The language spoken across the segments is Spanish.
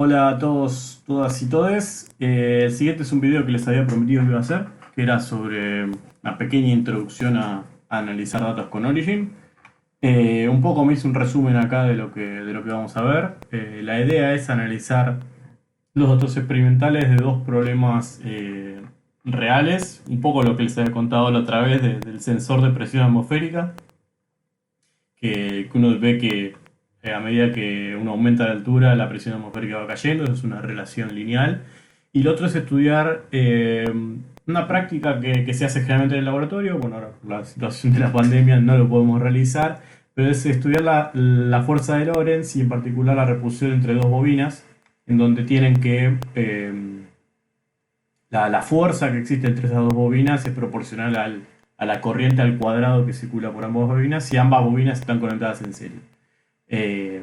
Hola a todos, todas y todes. El siguiente es un video que les había prometido que iba a hacer, que era sobre una pequeña introducción a analizar datos con Origin. Un poco me hice un resumen acá de lo que vamos a ver. La idea es analizar los datos experimentales de dos problemas reales, un poco lo que les había contado la otra vez del sensor de presión atmosférica, que uno ve que a medida que uno aumenta la altura, la presión atmosférica va cayendo, eso es una relación lineal. Y lo otro es estudiar una práctica que se hace generalmente en el laboratorio. Bueno, ahora por la situación de la pandemia no lo podemos realizar, pero es estudiar la fuerza de Lorentz y en particular la repulsión entre dos bobinas, en donde tienen que la fuerza que existe entre esas dos bobinas es proporcional a la corriente al cuadrado que circula por ambas bobinas, y ambas bobinas están conectadas en serie. Eh,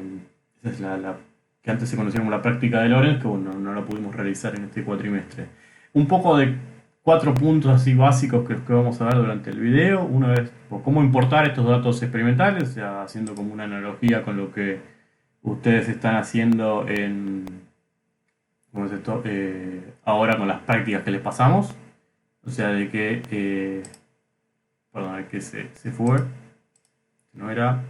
Esa es la que antes se conocía como la práctica de Lorentz, que bueno, no la pudimos realizar en este cuatrimestre. Un poco de cuatro puntos así básicos que vamos a ver durante el video. Uno es cómo importar estos datos experimentales, o sea, haciendo como una analogía con lo que ustedes están haciendo ¿cómo es esto? Ahora con las prácticas que les pasamos. O sea, de que, perdón, es que se fue, no era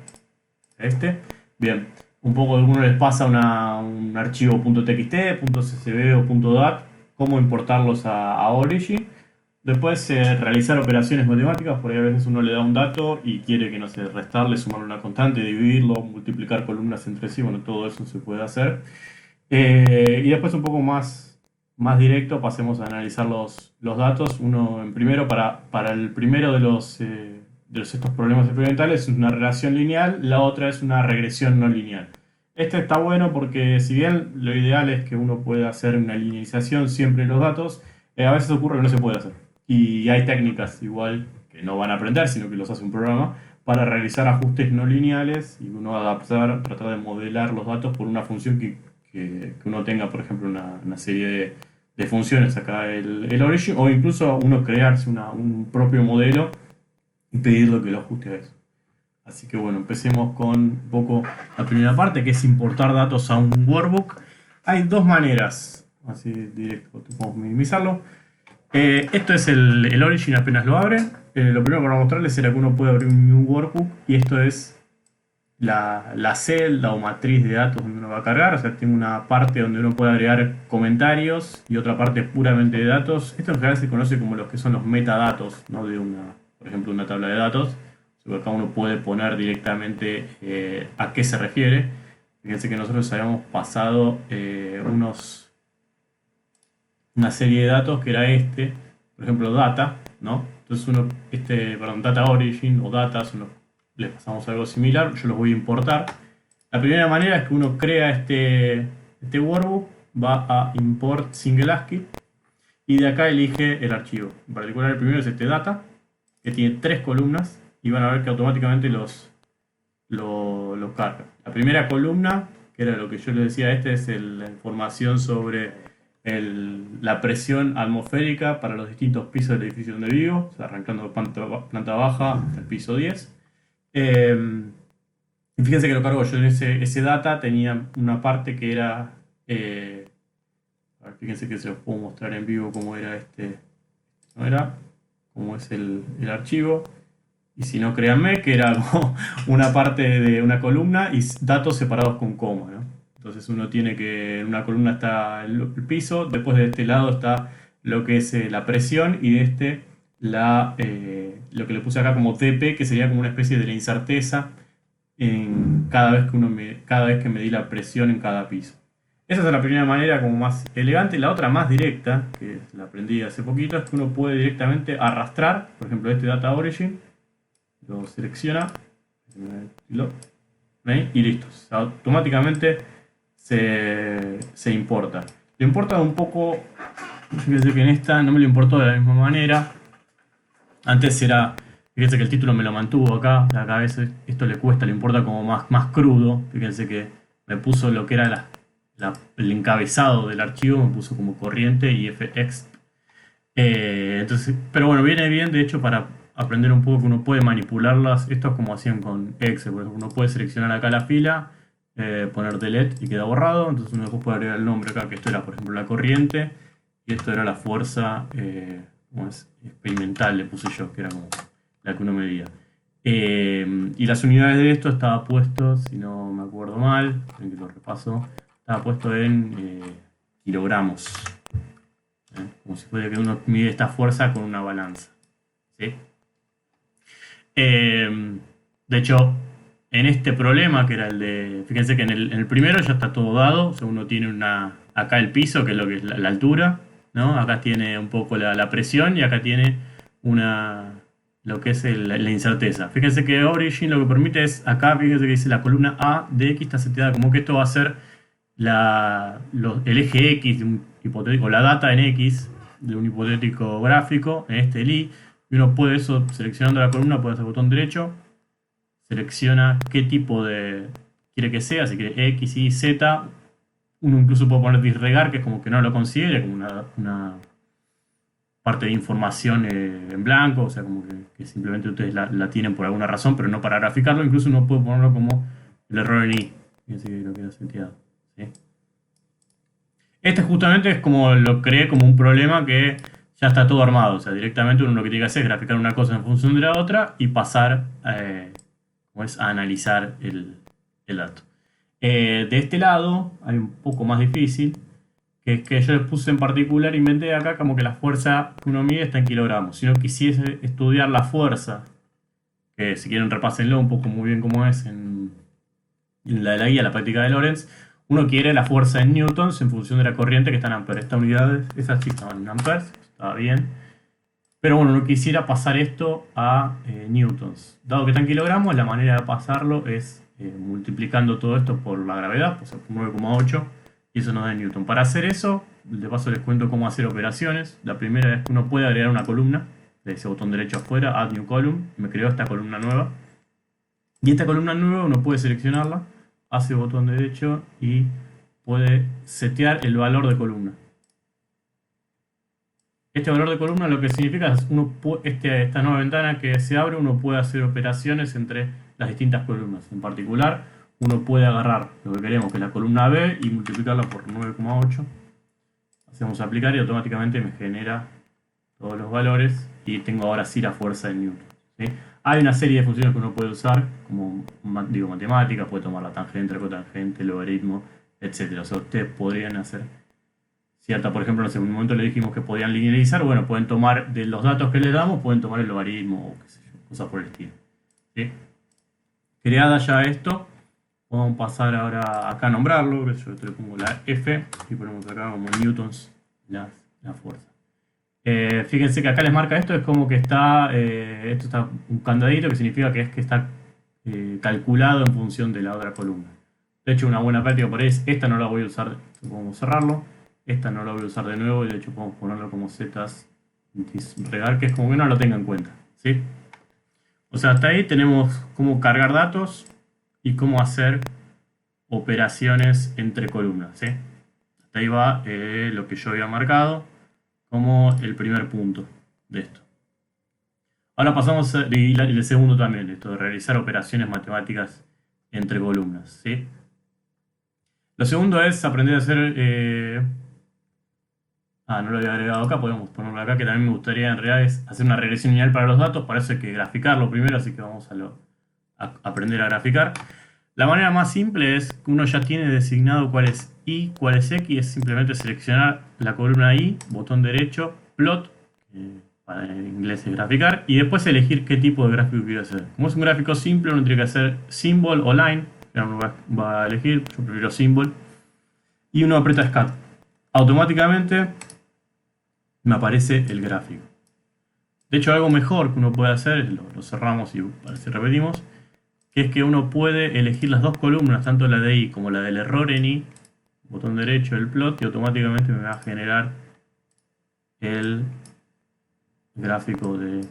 este. Bien, un poco de uno les pasa un archivo .txt, .csv o .dat, cómo importarlos a Origin. Después realizar operaciones matemáticas, por ahí a veces uno le da un dato y quiere que no sé, restarle, sumarle una constante, dividirlo, multiplicar columnas entre sí, bueno, todo eso se puede hacer. Y después un poco más directo pasemos a analizar los datos. Uno en primero, para el primero de estos problemas experimentales es una relación lineal, la otra es una regresión no lineal. Este está bueno porque si bien lo ideal es que uno pueda hacer una linealización siempre de los datos, a veces ocurre que no se puede hacer. Y hay técnicas igual que no van a aprender, sino que los hace un programa, para realizar ajustes no lineales y uno adaptar, tratar de modelar los datos por una función que uno tenga, por ejemplo, una serie de funciones acá el origin, o incluso uno crearse un propio modelo y pedirle que lo ajuste a eso. Así que bueno, empecemos con un poco la primera parte, que es importar datos a un workbook. Hay dos maneras, así directo, podemos minimizarlo. Esto es el origin apenas lo abren. Lo primero que voy a mostrarles era que uno puede abrir un new workbook, y esto es la celda o matriz de datos donde uno va a cargar. O sea, tengo una parte donde uno puede agregar comentarios y otra parte puramente de datos. Esto en general se conoce como los que son los metadatos, ¿no? Por ejemplo, una tabla de datos. Acá uno puede poner directamente a qué se refiere. Fíjense que nosotros habíamos pasado una serie de datos que era por ejemplo, data, ¿no? Entonces perdón, data origin o data, les pasamos algo similar, yo los voy a importar. La primera manera es que uno crea este workbook, va a import single ASCII y de acá elige el archivo. En particular el primero es este data, que tiene tres columnas, y van a ver que automáticamente lo carga. La primera columna, que era lo que yo les decía, es la información sobre la presión atmosférica para los distintos pisos del edificio donde vivo, o sea, arrancando de planta baja hasta el piso 10. Y fíjense que lo cargo yo en ese data, tenía una parte que era. A ver, fíjense que se los puedo mostrar en vivo cómo era no era, cómo es el archivo. Y si no, créanme que era como una parte de una columna y datos separados con coma, ¿no? Entonces uno tiene que, en una columna está el piso, después de este lado está lo que es la presión, y de lo que le puse acá como TP, que sería como una especie de la incerteza cada vez que medí la presión en cada piso. Esa es la primera manera como más elegante. La otra más directa, que la aprendí hace poquito, es que uno puede directamente arrastrar, por ejemplo, este data origin, lo selecciona, ¿ven? Y listo. Automáticamente se importa. Lo importa un poco, fíjense que en esta no me lo importó de la misma manera. Antes era, fíjense que el título me lo mantuvo acá, a veces esto le cuesta, le importa como más crudo. Fíjense que me puso lo que era el encabezado del archivo, me puso como corriente y fx. Entonces, pero bueno, viene bien de hecho para aprender un poco que uno puede manipularlas. Esto es como hacían con Excel, por ejemplo. Uno puede seleccionar acá la fila, poner delete y queda borrado. Entonces uno después puede agregar el nombre acá, que esto era por ejemplo la corriente y esto era la fuerza ¿cómo es? Experimental, le puse yo, que era como la que uno medía. Y las unidades de esto estaba puesto, si no me acuerdo mal, en que lo repaso, estaba puesto en kilogramos. Como si fuera que uno mide esta fuerza con una balanza. ¿Sí? De hecho, en este problema, que era el de. Fíjense que en el primero ya está todo dado. O sea, uno tiene acá el piso, que es lo que es la altura, ¿no? Acá tiene un poco la presión y acá tiene lo que es la incerteza. Fíjense que Origin lo que permite es, acá fíjense que dice la columna A de X está seteada como que esto va a ser el eje X de un hipotético, la data en X de un hipotético gráfico, en este el Y, y uno puede eso, seleccionando la columna, puede hacer botón derecho, selecciona qué tipo de quiere que sea, si quiere X, Y, Z, uno incluso puede poner disregard, que es como que no lo considere, como una parte de información en blanco, o sea, como que simplemente ustedes la tienen por alguna razón, pero no para graficarlo, incluso uno puede ponerlo como el error en Y, fíjense que lo queda seteado. ¿Sí? Este justamente es como lo creé como un problema que ya está todo armado. O sea, directamente uno lo que tiene que hacer es graficar una cosa en función de la otra y pasar como es, a analizar el dato. De este lado hay un poco más difícil, que es que yo les puse en particular, inventé acá como que la fuerza que uno mide está en kilogramos. Si uno quisiese estudiar la fuerza, que si quieren repásenlo un poco muy bien cómo es en la guía, la práctica de Lorentz, uno quiere la fuerza en newtons en función de la corriente que está en amperes. Esta unidad, esas sí estaban en amperes, estaba bien. Pero bueno, no quisiera pasar esto a newtons. Dado que está en kilogramos, la manera de pasarlo es multiplicando todo esto por la gravedad, pues por 9,8, y eso nos da newton. Para hacer eso, de paso les cuento cómo hacer operaciones. La primera es que uno puede agregar una columna, le dice botón derecho afuera, add new column, me creó esta columna nueva. Y esta columna nueva uno puede seleccionarla, hace botón derecho y puede setear el valor de columna. Este valor de columna lo que significa es esta nueva ventana que se abre, uno puede hacer operaciones entre las distintas columnas. En particular, uno puede agarrar lo que queremos, que es la columna B, y multiplicarla por 9,8. Hacemos aplicar y automáticamente me genera todos los valores y tengo ahora sí la fuerza en newton. ¿Sí? Hay una serie de funciones que uno puede usar, como digo, matemáticas, puede tomar la tangente, cotangente, logaritmo, etc. O sea, ustedes podrían hacer cierta, por ejemplo, en un momento le dijimos que podían linearizar, bueno, pueden tomar de los datos que les damos, pueden tomar el logaritmo o qué sé yo, cosas por el estilo. ¿Sí? Creada ya esto, vamos a pasar ahora acá a nombrarlo, que yo le pongo la F y ponemos acá como newtons la fuerza. Fíjense que acá les marca esto, es como que está, esto está un candadito que significa que está calculado en función de la otra columna. De hecho, una buena práctica por ahí es, esta no la voy a usar, podemos cerrarlo, esta no la voy a usar de nuevo y de hecho podemos ponerlo como zetas disregard, que es como que no lo tenga en cuenta. ¿Sí? O sea, hasta ahí tenemos cómo cargar datos y cómo hacer operaciones entre columnas. ¿Sí? Hasta ahí va lo que yo había marcado como el primer punto de esto. Ahora pasamos, y el segundo también, esto de realizar operaciones matemáticas entre columnas. ¿Sí? Lo segundo es aprender a hacer... no lo había agregado acá, podemos ponerlo acá, que también me gustaría en realidad es hacer una regresión lineal para los datos, para eso hay que graficarlo primero, así que vamos a aprender a graficar. La manera más simple es que uno ya tiene designado cuál es Y, cuál es X, es simplemente seleccionar la columna Y, botón derecho, plot, para en inglés es graficar, y después elegir qué tipo de gráfico quiero hacer. Como es un gráfico simple, uno tiene que hacer symbol o line, uno va a elegir, yo prefiero symbol, y uno aprieta Escape. Automáticamente me aparece el gráfico. De hecho, algo mejor que uno puede hacer, lo cerramos y parece repetimos, que es que uno puede elegir las dos columnas, tanto la de Y como la del error en Y, botón derecho del plot, y automáticamente me va a generar el gráfico de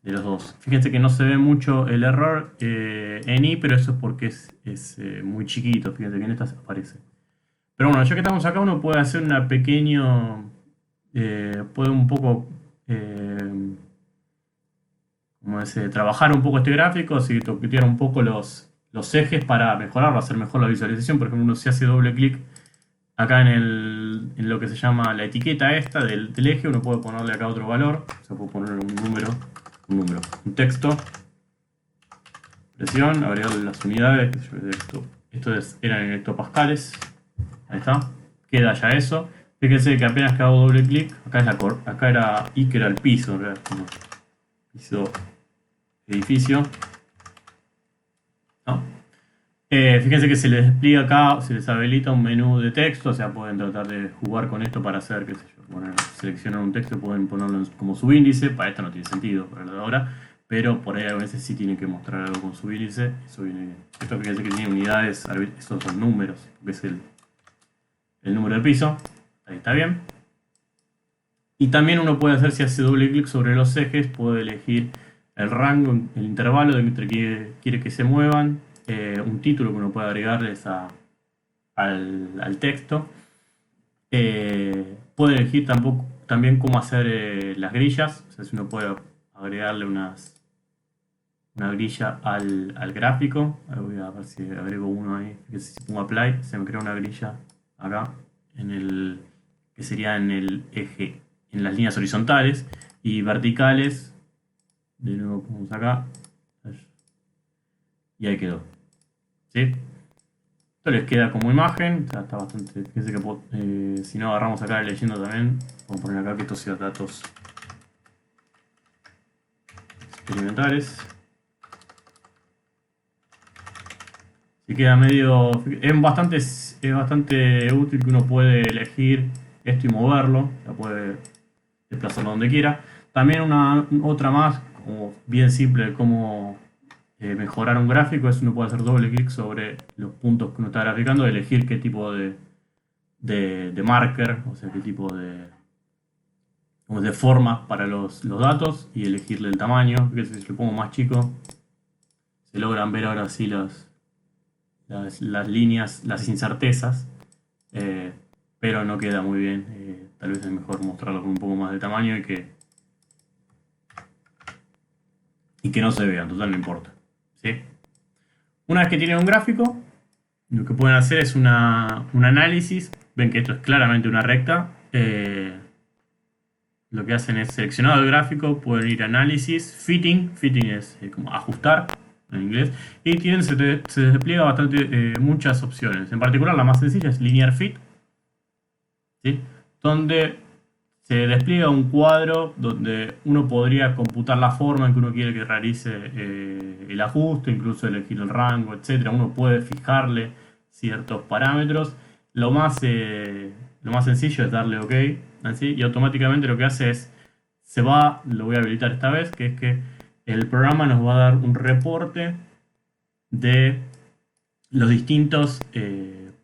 los dos. Fíjense que no se ve mucho el error en Y, pero eso es porque es muy chiquito. Fíjense que en esta aparece. Pero bueno, ya que estamos acá, uno puede hacer una pequeña... puede un poco... como trabajar un poco este gráfico, así que toquetear un poco los los ejes para mejorarlo, hacer mejor la visualización. Por ejemplo, uno se hace doble clic acá en lo que se llama la etiqueta esta del eje, uno puede ponerle acá otro valor, se puede poner un texto, presión, agregarle las unidades, esto eran en hectopascales, ahí está, queda ya eso. Fíjense que apenas que hago doble clic, acá era I, que era el piso, como piso edificio, ¿no? Fíjense que se les despliega acá, se les habilita un menú de texto, o sea, pueden tratar de jugar con esto para hacer, qué sé yo, seleccionar un texto, pueden ponerlo como subíndice, para esto no tiene sentido, para lo de ahora, pero por ahí a veces sí tienen que mostrar algo con subíndice, eso viene bien. Esto fíjense que tiene unidades, estos son números, que es el número del piso, ahí está bien. Y también uno puede hacer, si hace doble clic sobre los ejes, puede elegir el rango, el intervalo de entre que quiere que se muevan, un título que uno puede agregarles al texto. Puede elegir también cómo hacer las grillas, o sea, si uno puede agregarle una grilla al gráfico. Voy a ver si agrego uno ahí, si pongo apply, se me crea una grilla acá, que sería en el eje, en las líneas horizontales y verticales. De nuevo ponemos acá y ahí quedó, ¿sí? Esto les queda como imagen, o sea, está bastante. Fíjense que si no agarramos acá leyendo también, vamos a poner acá que estos sean datos experimentales. Si queda medio. Es bastante útil, que uno puede elegir esto y moverlo, o sea, puede desplazarlo donde quiera. También otra más, como bien simple de cómo mejorar un gráfico, es uno puede hacer doble clic sobre los puntos que uno está graficando, elegir qué tipo de marker, o sea, qué tipo de forma para los datos y elegirle el tamaño. Que si lo pongo más chico, se logran ver ahora sí las líneas, las incertezas, pero no queda muy bien. Tal vez es mejor mostrarlo con un poco más de tamaño y que no se vean, total no importa, ¿sí? Una vez que tienen un gráfico, lo que pueden hacer es un análisis. Ven que esto es claramente una recta. Lo que hacen es seleccionar el gráfico, pueden ir a análisis, fitting es como ajustar en inglés, y se despliega muchas opciones. En particular la más sencilla es linear fit, ¿sí? Donde se despliega un cuadro donde uno podría computar la forma en que uno quiere que realice el ajuste, incluso elegir el rango, etc. Uno puede fijarle ciertos parámetros. Lo más sencillo es darle OK, así, y automáticamente lo que hace es, lo voy a habilitar esta vez, que es que el programa nos va a dar un reporte de los distintos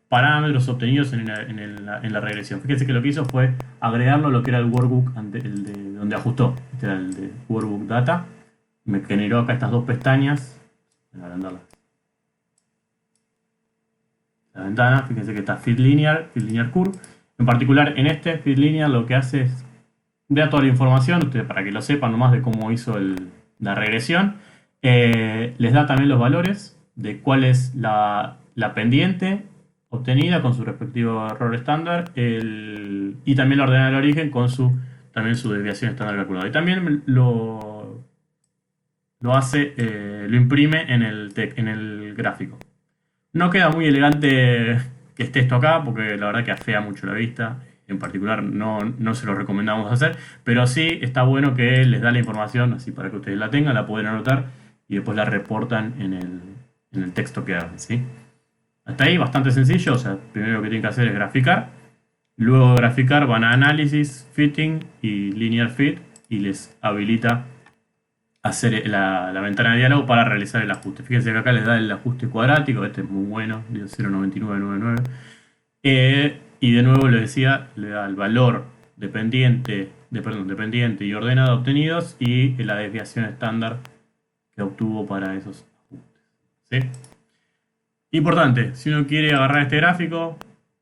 parámetros obtenidos en la regresión. Fíjense que lo que hizo fue agregarlo a lo que era el workbook, donde ajustó. Este era el de workbook data. Me generó acá estas dos pestañas. Voy a agrandarla. La ventana, fíjense que está fit linear curve. En particular en este fit linear lo que hace es da toda la información, ustedes para que lo sepan nomás de cómo hizo la regresión. Les da también los valores de cuál es la pendiente obtenida con su respectivo error estándar, y también la ordena del origen con también su desviación estándar calculada. Y también lo imprime en el gráfico. No queda muy elegante que esté esto acá, porque la verdad que afea mucho la vista. En particular no se lo recomendamos hacer, pero sí está bueno que les da la información, así para que ustedes la tengan, la pueden anotar y después la reportan en el texto que hagan, ¿sí? Hasta ahí bastante sencillo, o sea, primero lo que tienen que hacer es graficar, luego de graficar van a análisis, fitting y linear fit y les habilita hacer la ventana de diálogo para realizar el ajuste. Fíjense que acá les da el ajuste cuadrático, este es muy bueno, 0.9999. Y de nuevo le decía, le da el valor dependiente y ordenado obtenidos y la desviación estándar que obtuvo para esos ajustes, ¿sí? Importante, si uno quiere agarrar este gráfico,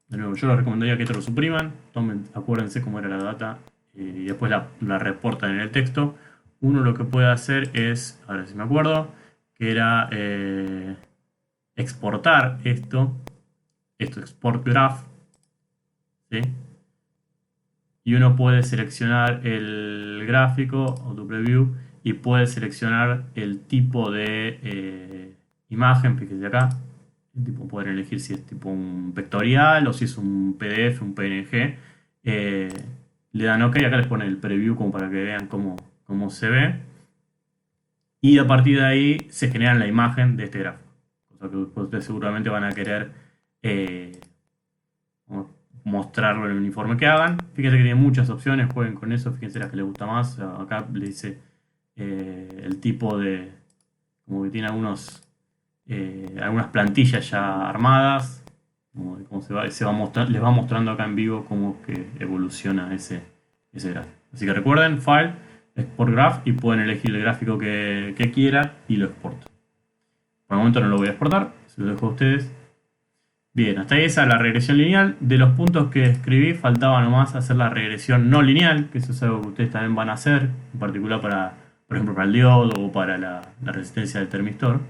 de nuevo yo les recomendaría que esto lo supriman, acuérdense cómo era la data y después la reportan en el texto. Uno lo que puede hacer es, ahora sí me acuerdo, que era exportar esto export graph, ¿sí? Y uno puede seleccionar el gráfico, auto preview, y puede seleccionar el tipo de imagen, fíjense acá. El tipo, pueden elegir si es tipo un vectorial o si es un PDF, un PNG. Eh, Le dan OK, acá les pone el preview como para que vean cómo se ve. Y a partir de ahí se genera la imagen de este gráfico. Cosa que ustedes seguramente van a querer mostrarlo en el uniforme que hagan. Fíjense que tiene muchas opciones, jueguen con eso, fíjense las que les gusta más. Acá le dice el tipo de, como que tiene algunas plantillas ya armadas, como les va mostrando acá en vivo cómo que evoluciona ese gráfico. Así que recuerden, File, Export Graph, y pueden elegir el gráfico que quieran y lo exporto. Por el momento no lo voy a exportar, se lo dejo a ustedes. Bien, hasta ahí esa es la regresión lineal. De los puntos que escribí, faltaba nomás hacer la regresión no lineal, que eso es algo que ustedes también van a hacer, en particular para, por ejemplo, para el diodo o para la resistencia del termistor.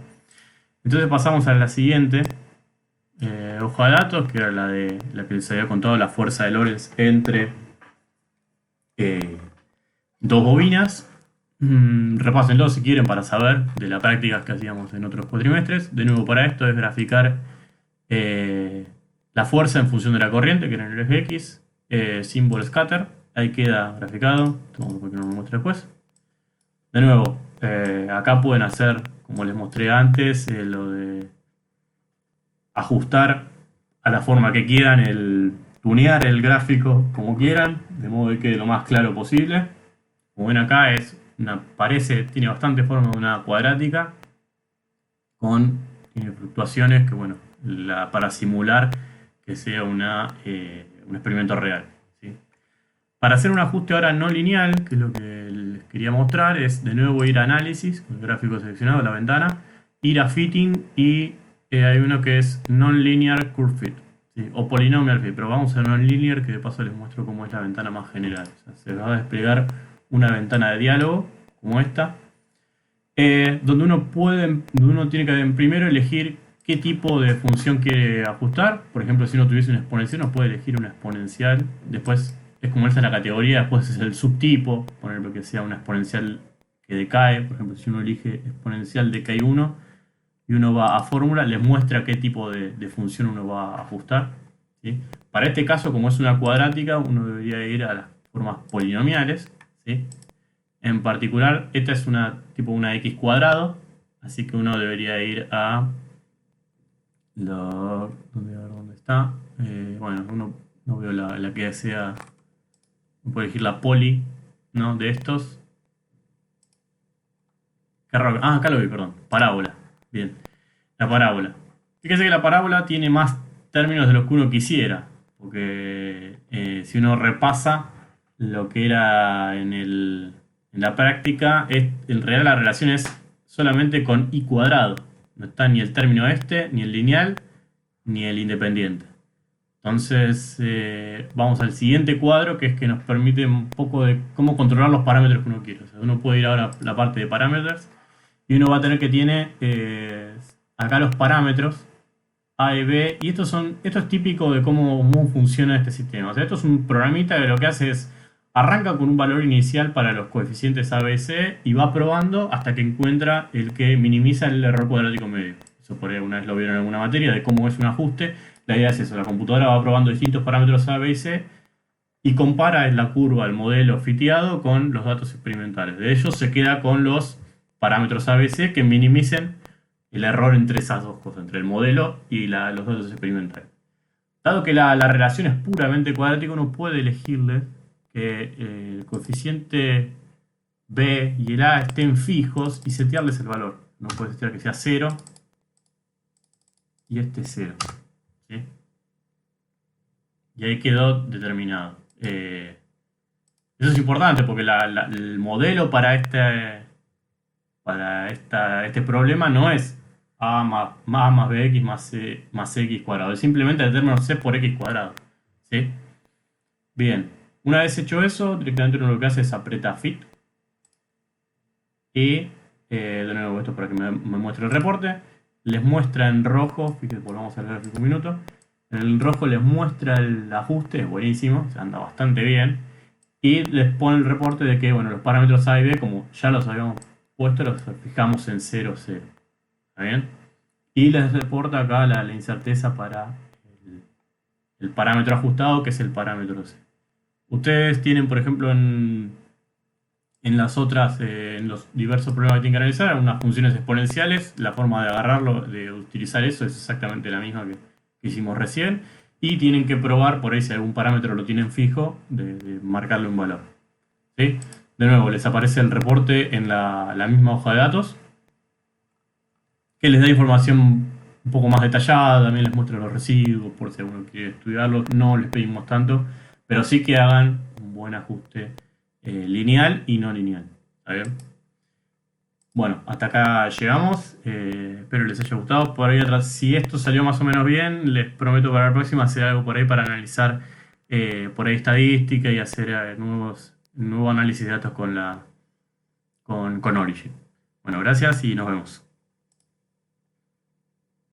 Entonces pasamos a la siguiente hoja de datos, que era la que les había contado, la fuerza de Lorentz entre dos bobinas. Repásenlo si quieren para saber de las prácticas que hacíamos en otros cuatrimestres. De nuevo, para esto es graficar la fuerza en función de la corriente, que era en el eje X, símbolo scatter, ahí queda graficado, porque no lo muestre después. De nuevo, acá pueden hacer, como les mostré antes, lo de ajustar a la forma que quieran, tunear el gráfico como quieran, de modo que quede lo más claro posible. Como ven acá, tiene bastante forma de una cuadrática, tiene fluctuaciones que, bueno, para simular que sea un experimento real, ¿sí? Para hacer un ajuste ahora no lineal, que es lo que les quería mostrar, es de nuevo ir a análisis, con el gráfico seleccionado, la ventana, ir a fitting y hay uno que es non-linear curve fit, ¿sí? O polynomial fit, pero vamos a non-linear, que de paso les muestro cómo es la ventana más general. O sea, se va a desplegar una ventana de diálogo como esta, donde uno tiene que primero elegir qué tipo de función quiere ajustar. Por ejemplo, si uno tuviese una exponencial, uno puede elegir una exponencial. Después es como esa es la categoría, después es el subtipo, ponerlo que sea una exponencial que decae. Por ejemplo, si uno elige exponencial decay 1 y uno va a fórmula, les muestra qué tipo de función uno va a ajustar, ¿sí? Para este caso, como es una cuadrática, uno debería ir a las formas polinomiales, ¿sí? En particular, esta es tipo una x cuadrado, así que uno debería ir a ¿dónde está? Bueno, uno no veo la que sea, puede elegir la poli, ¿no? De estos. Qué raro. Ah, acá lo vi, perdón. Parábola. Bien. La parábola. Fíjese que la parábola tiene más términos de lo que uno quisiera, porque si uno repasa lo que era en la práctica, en realidad la relación es solamente con i cuadrado. No está ni el término este, ni el lineal, ni el independiente. Entonces, vamos al siguiente cuadro, que es que nos permite un poco de cómo controlar los parámetros que uno quiere. O sea, uno puede ir ahora a la parte de parámetros y uno va a tener que tiene acá los parámetros A y B, y esto es típico de cómo funciona este sistema. O sea, esto es un programita que lo que hace es arranca con un valor inicial para los coeficientes A, B, C y va probando hasta que encuentra el que minimiza el error cuadrático medio. Eso por ahí alguna vez lo vieron en alguna materia de cómo es un ajuste. La idea es eso, la computadora va probando distintos parámetros A, B y C y compara en la curva el modelo fiteado con los datos experimentales. De ellos se queda con los parámetros A, B y C que minimicen el error entre esas dos cosas, entre el modelo y los datos experimentales. Dado que la relación es puramente cuadrática, uno puede elegirle que el coeficiente B y el A estén fijos y setearles el valor. Uno puede setear que sea 0 y este 0, ¿sí? Y ahí quedó determinado. Eso es importante porque el modelo para este problema no es a más bx más x cuadrado, es simplemente el término c por x cuadrado, ¿sí? Bien, una vez hecho eso, directamente uno lo que hace es aprieta fit y de nuevo esto para que me muestre el reporte. les muestra en rojo, fíjense, volvamos al gráfico un minuto, en el rojo les muestra el ajuste, es buenísimo, se anda bastante bien, y les pone el reporte de que, bueno, los parámetros A y B, como ya los habíamos puesto, los fijamos en 0, 0. ¿Está bien? Y les reporta acá la incerteza para el parámetro ajustado, que es el parámetro C. Ustedes tienen, por ejemplo, en las otras, en los diversos problemas que tienen que analizar, unas funciones exponenciales, la forma de agarrarlo, de utilizar eso es exactamente la misma que hicimos recién, y tienen que probar, por ahí si algún parámetro lo tienen fijo, de marcarle un valor. ¿Sí? De nuevo, les aparece el reporte en la misma hoja de datos, que les da información un poco más detallada, también les muestra los residuos, por si alguno quiere estudiarlos, no les pedimos tanto, pero sí que hagan un buen ajuste lineal y no lineal. ¿Está bien? Bueno, hasta acá llegamos. Espero les haya gustado. Por ahí atrás, si esto salió más o menos bien, les prometo para la próxima hacer algo por ahí para analizar por ahí estadística y hacer nuevo análisis de datos con Origin. Bueno, gracias y nos vemos.